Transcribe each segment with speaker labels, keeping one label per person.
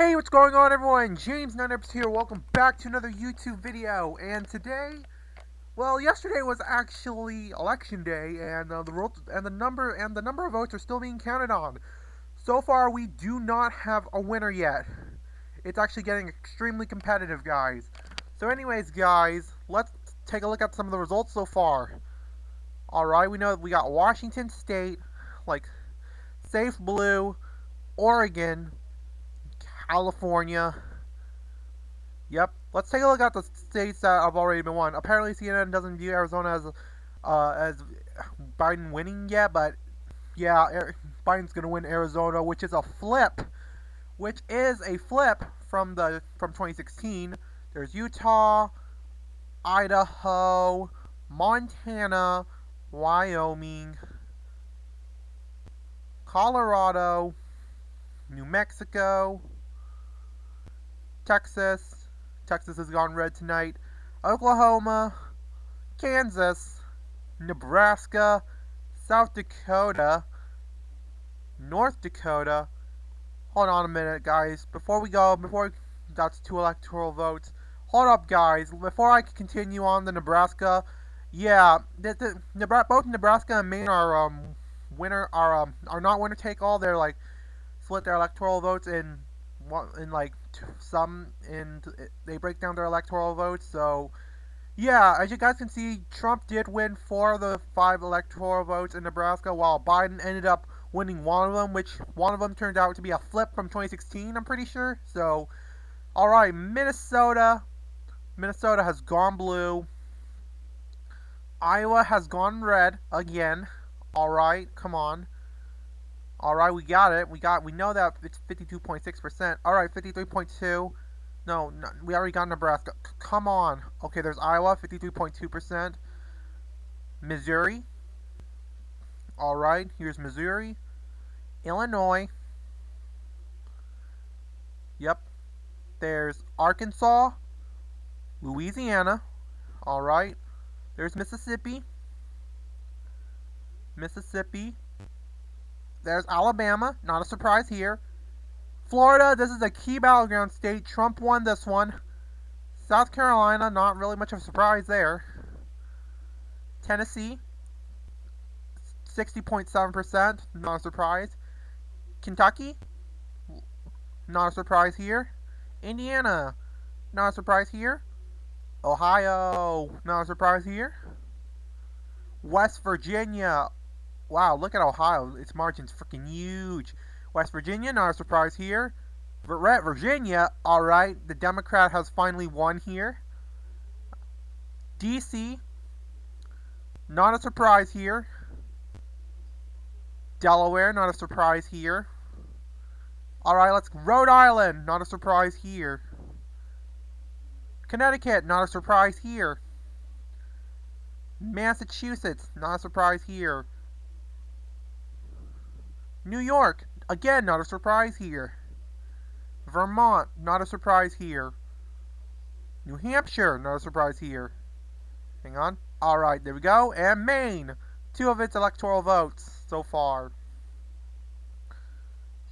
Speaker 1: Hey, what's going on, everyone? James NNNNN here. Welcome back to another YouTube video. And today, well, yesterday was actually election day, and the number of votes are still being counted on. So far, we do not have a winner yet. It's actually getting extremely competitive, guys. So, anyways, guys, let's take a look at some of the results so far. All right, we know we got Washington State, like Safe Blue, Oregon, California. Yep. Let's take a look at the states that have already been won. Apparently, CNN doesn't view Arizona as Biden winning yet, but yeah, Biden's gonna win Arizona, which is a flip. Which is a flip from 2016. There's Utah, Idaho, Montana, Wyoming, Colorado, New Mexico, Texas. Texas has gone red tonight. Oklahoma, Kansas, Nebraska, South Dakota, North Dakota. Hold on a minute, guys. Before that's two electoral votes. Hold up, guys. Before I continue on the Nebraska, yeah, both Nebraska and Maine are not winner take all. They're like split their electoral votes they break down their electoral votes. So yeah, as you guys can see, Trump did win 4 of the 5 electoral votes in Nebraska, while Biden ended up winning one of them, which one of them turned out to be a flip from 2016, I'm pretty sure. So alright, Minnesota has gone blue. Iowa has gone red again. Alright, come on. Alright, we got it. We know that it's 52.6%. Alright, 53.2. No, we already got Nebraska. Come on. Okay, there's Iowa, 53.2%. Missouri. Alright, here's Missouri. Illinois. Yep. There's Arkansas. Louisiana. Alright. There's Mississippi. There's Alabama, not a surprise here. Florida, this is a key battleground state. Trump won this one. South Carolina, not really much of a surprise there. Tennessee, 60.7%, not a surprise. Kentucky, not a surprise here. Indiana, not a surprise here. Ohio, not a surprise here. West Virginia, wow, look at Ohio. Its margin's freaking huge. West Virginia, not a surprise here. Virginia, alright. The Democrat has finally won here. DC, not a surprise here. Delaware, not a surprise here. Alright, Rhode Island, not a surprise here. Connecticut, not a surprise here. Massachusetts, not a surprise here. New York, again, not a surprise here. Vermont, not a surprise here. New Hampshire, not a surprise here. Hang on. Alright, there we go. And Maine, 2 of its electoral votes so far.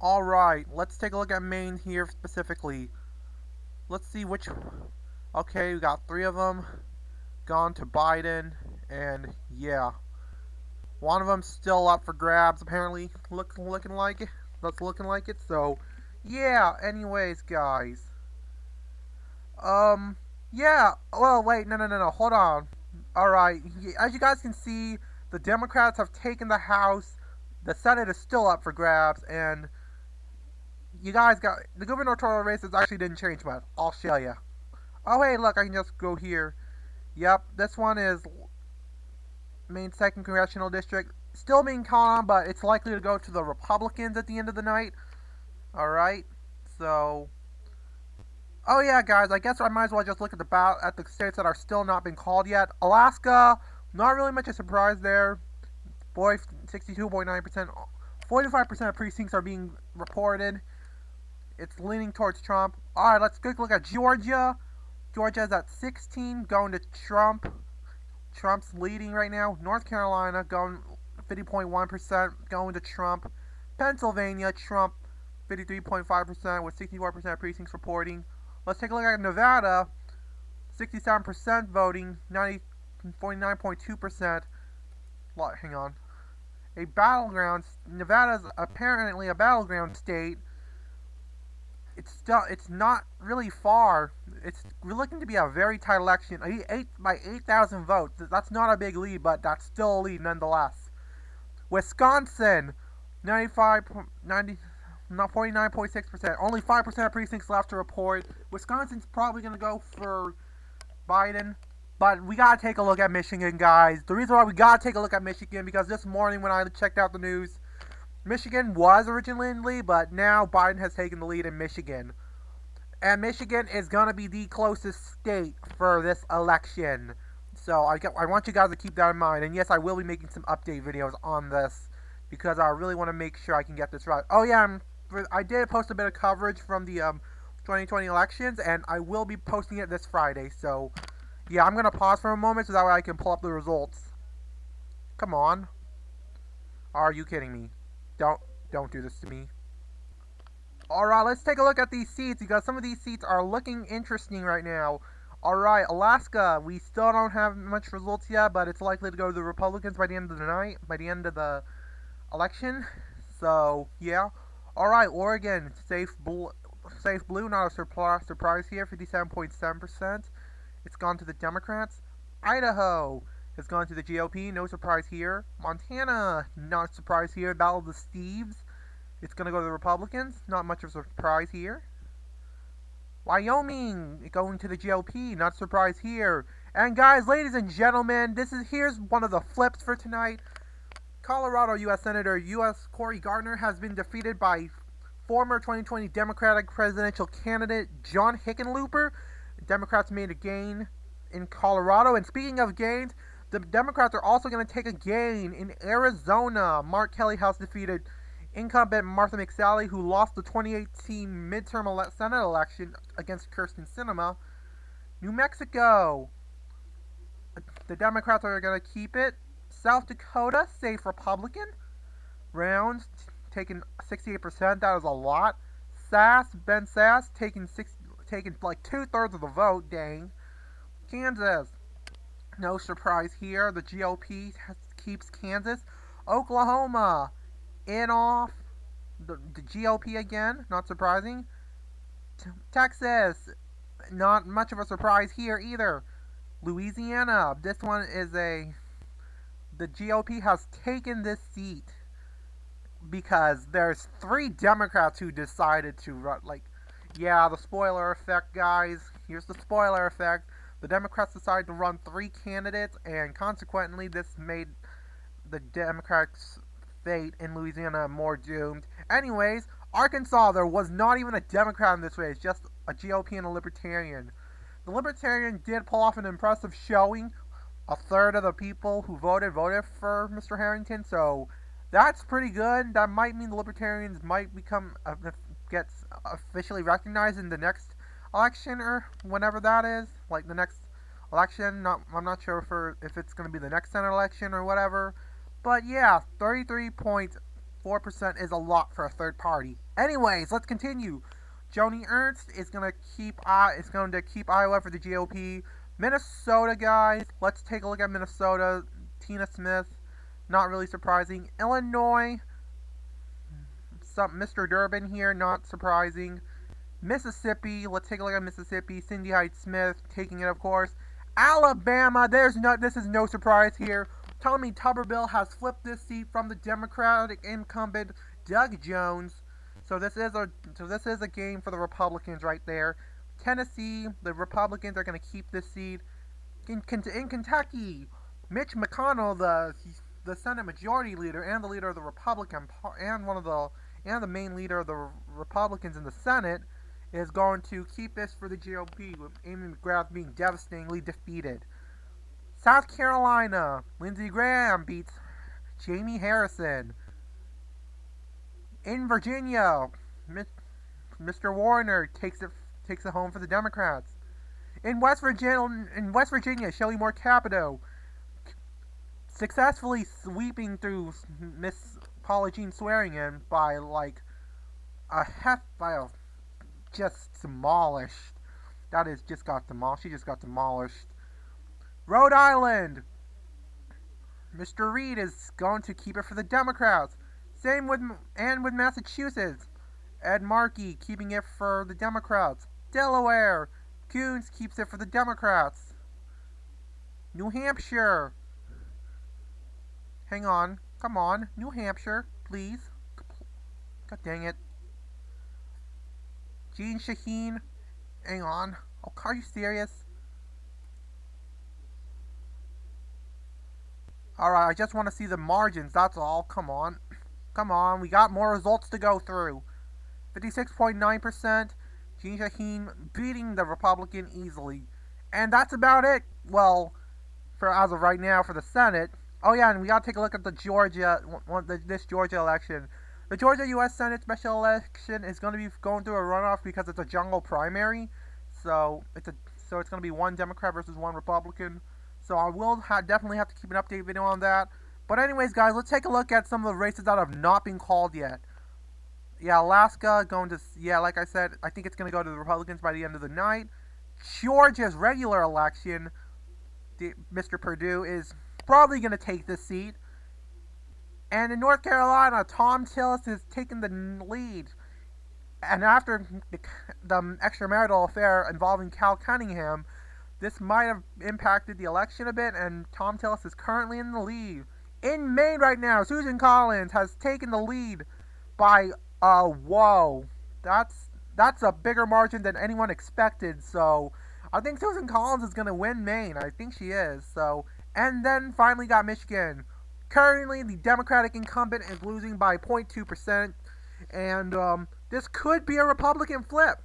Speaker 1: Alright, let's take a look at Maine here specifically. Let's see which... Okay, we got 3 of them gone to Biden, and yeah. One of them's still up for grabs, apparently. Looking like it. That's looking like it. So, yeah. Anyways, guys. Yeah. Well, wait. No. Hold on. Alright. As you guys can see, the Democrats have taken the House. The Senate is still up for grabs. And you guys got... The gubernatorial races actually didn't change much. I'll show you. Oh, hey, look. I can just go here. Yep. This one is... Maine 2nd Congressional District, still being called on, but it's likely to go to the Republicans at the end of the night. Alright, so... Oh yeah, guys, I guess I might as well just look at the states that are still not been called yet. Alaska, not really much a surprise there. 62.9%. 45% of precincts are being reported. It's leaning towards Trump. Alright, let's quick look at Georgia. Georgia's at 16, going to Trump. Trump's leading right now. North Carolina going 50.1% going to Trump. Pennsylvania, Trump 53.5% with 64% precincts reporting. Let's take a look at Nevada. 67% voting, 49.2%. Hang on. A battleground. Nevada's apparently a battleground state. It's not really far. We're looking to be a very tight election. By 8,000 votes. That's not a big lead, but that's still a lead nonetheless. Wisconsin, 49.6%. Only 5% of precincts left to report. Wisconsin's probably going to go for Biden. But we gotta take a look at Michigan, guys. The reason why we gotta take a look at Michigan, because this morning when I checked out the news, Michigan was originally in the lead, but now Biden has taken the lead in Michigan. And Michigan is gonna be the closest state for this election. So I want you guys to keep that in mind. And yes, I will be making some update videos on this, because I really want to make sure I can get this right. Oh yeah, I did post a bit of coverage from the 2020 elections, and I will be posting it this Friday, so yeah, I'm going to pause for a moment so that way I can pull up the results. Come on. Are you kidding me? Don't do this to me. Alright, let's take a look at these seats, because some of these seats are looking interesting right now. Alright, Alaska, we still don't have much results yet, but it's likely to go to the Republicans by the end of the night, by the end of the election. So, yeah. Alright, Oregon, safe blue, not a surprise here, 57.7%. It's gone to the Democrats. Idaho has gone to the GOP. No surprise here. Montana, not a surprise here. Battle of the Steves. It's going to go to the Republicans. Not much of a surprise here. Wyoming going to the GOP. Not a surprise here. And guys, ladies and gentlemen, here's one of the flips for tonight. Colorado U.S. Senator Cory Gardner has been defeated by former 2020 Democratic presidential candidate John Hickenlooper. Democrats made a gain in Colorado. And speaking of gains, the Democrats are also going to take a gain in Arizona. Mark Kelly has defeated incumbent Martha McSally, who lost the 2018 midterm Senate election against Kirsten Sinema. New Mexico, the Democrats are going to keep it. South Dakota, safe Republican. Rounds, taking 68%. That is a lot. Ben Sass, taking like 2/3 of the vote. Dang. Kansas, no surprise here. The GOP keeps Kansas. Oklahoma, in off. The GOP again, not surprising. Texas, not much of a surprise here either. Louisiana, this one is the GOP has taken this seat because there's 3 Democrats who decided to run, yeah, the spoiler effect, guys. Here's the spoiler effect. The Democrats decided to run 3 candidates, and consequently, this made the Democrats' fate in Louisiana more doomed. Anyways, Arkansas, there was not even a Democrat in this race, just a GOP and a Libertarian. The Libertarian did pull off an impressive showing. A third of the people who voted for Mr. Harrington, so that's pretty good. That might mean the Libertarians might get officially recognized in the next election, or whenever that is, like the next election. I'm not sure if it's going to be the next Senate election or whatever. But yeah, 33.4% is a lot for a third party. Anyways, let's continue. Joni Ernst is going to keep Iowa for the GOP. Minnesota, guys. Let's take a look at Minnesota. Tina Smith, not really surprising. Illinois, Mr. Durbin here, not surprising. Mississippi, let's take a look at Mississippi. Cindy Hyde-Smith taking it, of course. Alabama, this is no surprise here. Tommy Tuberville has flipped this seat from the Democratic incumbent Doug Jones. So this is a game for the Republicans right there. Tennessee, the Republicans are going to keep this seat. In Kentucky, Mitch McConnell, the Senate Majority Leader and the leader of the Republican and the main leader of the Republicans in the Senate, is going to keep this for the GOP, with Amy McGrath being devastatingly defeated. South Carolina, Lindsey Graham beats Jamie Harrison. In Virginia, Mr. Warner takes it home for the Democrats. In West Virginia, Shelley Moore Capito successfully sweeping through Miss Paula Jean Swearingen by just demolished. That is just got demolished. She just got demolished. Rhode Island. Mr. Reed is going to keep it for the Democrats. Same with Massachusetts. Ed Markey keeping it for the Democrats. Delaware. Coons keeps it for the Democrats. New Hampshire. Hang on. Come on. New Hampshire, please. God dang it. Jean Shaheen. Hang on. Oh, are you serious? Alright, I just want to see the margins, that's all. Come on. Come on, we got more results to go through. 56.9%. Jean Shaheen beating the Republican easily. And that's about it. Well, for as of right now for the Senate. Oh yeah, and we gotta take a look at the this Georgia election. The Georgia U.S. Senate special election is going to be going through a runoff because it's a jungle primary. So it's going to be one Democrat versus one Republican. So I will definitely have to keep an update video on that. But anyways, guys, let's take a look at some of the races that have not been called yet. Yeah, Alaska going to, yeah, like I said, I think it's going to go to the Republicans by the end of the night. Georgia's regular election, Mr. Perdue is probably going to take this seat. And in North Carolina, Tom Tillis is taking the lead. And after the extramarital affair involving Cal Cunningham, this might have impacted the election a bit, and Tom Tillis is currently in the lead. In Maine right now, Susan Collins has taken the lead by, whoa. That's a bigger margin than anyone expected, so I think Susan Collins is going to win Maine. I think she is, so. And then finally got Michigan. Currently, the Democratic incumbent is losing by 0.2%, and this could be a Republican flip.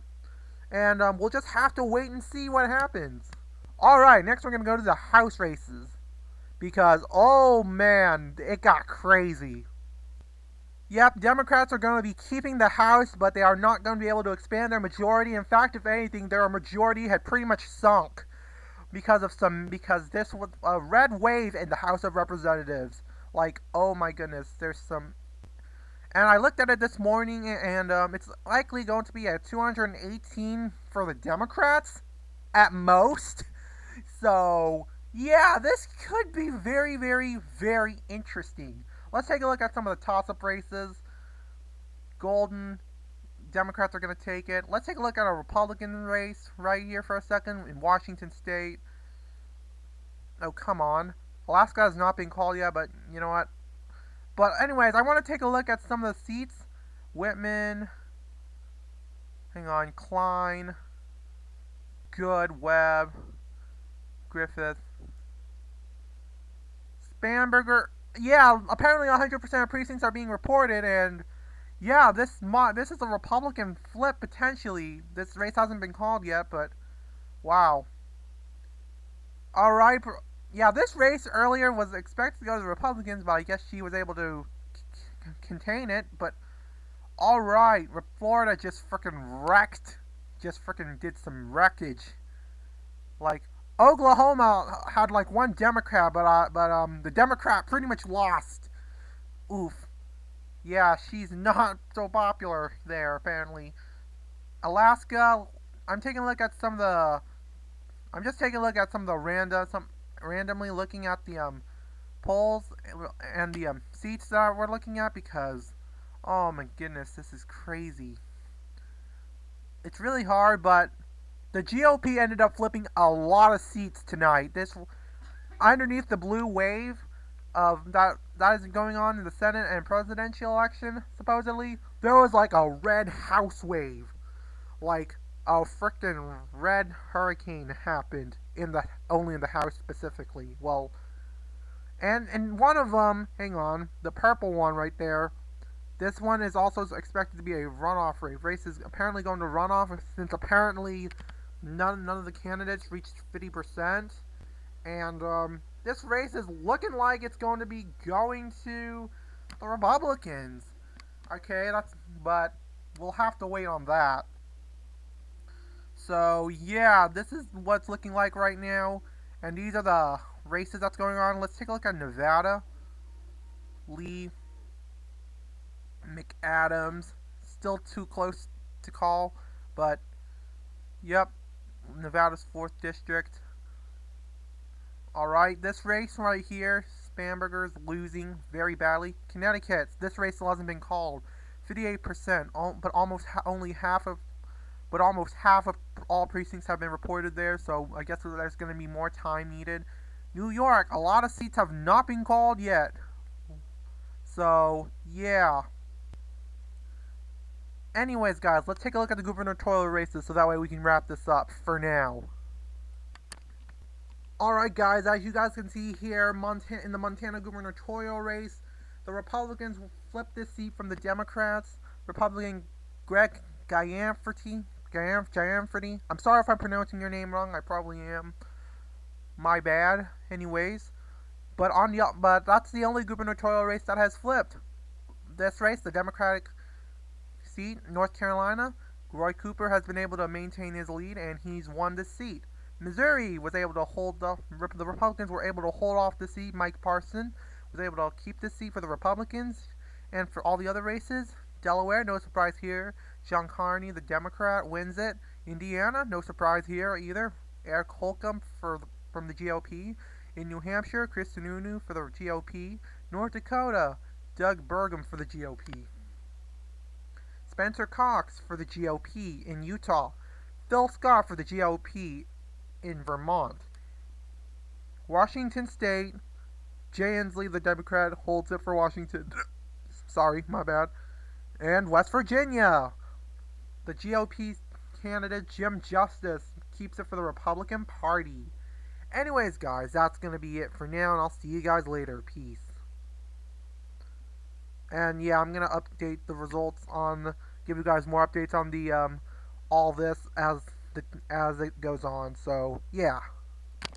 Speaker 1: And we'll just have to wait and see what happens. Alright, next we're going to go to the House races. Because, oh man, it got crazy. Yep, Democrats are going to be keeping the House, but they are not going to be able to expand their majority. In fact, if anything, their majority had pretty much sunk. Because this was a red wave in the House of Representatives. Like, oh my goodness, there's some. And I looked at it this morning, and it's likely going to be at 218 for the Democrats, at most. So, yeah, this could be very, very, very interesting. Let's take a look at some of the toss-up races. Golden, Democrats are going to take it. Let's take a look at a Republican race right here for a second in Washington State. Oh, come on. Alaska has not been called yet, but you know what? But anyways, I want to take a look at some of the seats. Whitman. Hang on. Klein. Good. Webb. Griffith. Spanberger. Yeah, apparently 100% of precincts are being reported, and yeah, this is a Republican flip, potentially. This race hasn't been called yet, but wow. Alright, yeah, this race earlier was expected to go to the Republicans, but I guess she was able to contain it, but alright, Florida just freaking wrecked. Just freaking did some wreckage. Like, Oklahoma had like one Democrat, but the Democrat pretty much lost. Oof. Yeah, she's not so popular there, apparently. Alaska, I'm taking a look at some of the. I'm just taking a look at some of the randomly looking at the polls and the seats that we're looking at, because, oh my goodness, this is crazy. It's really hard, but the GOP ended up flipping a lot of seats tonight. This underneath the blue wave of that is going on in the Senate and presidential election, supposedly, there was like a red house wave. Like a frickin' red hurricane happened only in the House specifically. Well, and one of them, hang on, the purple one right there, this one is also expected to be a runoff race. Race is apparently going to runoff since apparently none of the candidates reached 50%. And this race is looking like it's going to be going to the Republicans. Okay, but we'll have to wait on that. So yeah, this is what's looking like right now, and these are the races that's going on. Let's take a look at Nevada. Lee, McAdams, still too close to call, but yep, Nevada's 4th district. Alright, this race right here, Spamberger's losing very badly. Connecticut, this race still hasn't been called. 58%, but almost half of all precincts have been reported there, so I guess there's going to be more time needed. New York, a lot of seats have not been called yet. So, yeah. Anyways, guys, let's take a look at the gubernatorial races so that way we can wrap this up for now. Alright, guys, as you guys can see here, in the Montana gubernatorial race, the Republicans flipped this seat from the Democrats. Republican Greg Gianforty. I'm sorry if I'm pronouncing your name wrong. I probably am. My bad. Anyways, but that's the only gubernatorial race that has flipped. This race, the Democratic seat, North Carolina, Roy Cooper has been able to maintain his lead, and he's won the seat. Missouri was able to hold the Republicans were able to hold off the seat. Mike Parson was able to keep the seat for the Republicans, and for all the other races, Delaware, no surprise here. John Carney, the Democrat, wins it. Indiana, no surprise here either. Eric Holcomb from the GOP. In New Hampshire, Chris Sununu for the GOP. North Dakota, Doug Burgum for the GOP. Spencer Cox for the GOP in Utah. Phil Scott for the GOP in Vermont. Washington State, Jay Inslee, the Democrat, holds it for Washington. Sorry, my bad. And West Virginia, the GOP candidate Jim Justice keeps it for the Republican Party. Anyways, guys, that's going to be it for now, and I'll see you guys later. Peace. And yeah, I'm going to update the results give you guys more updates on the all this as it goes on. So, yeah.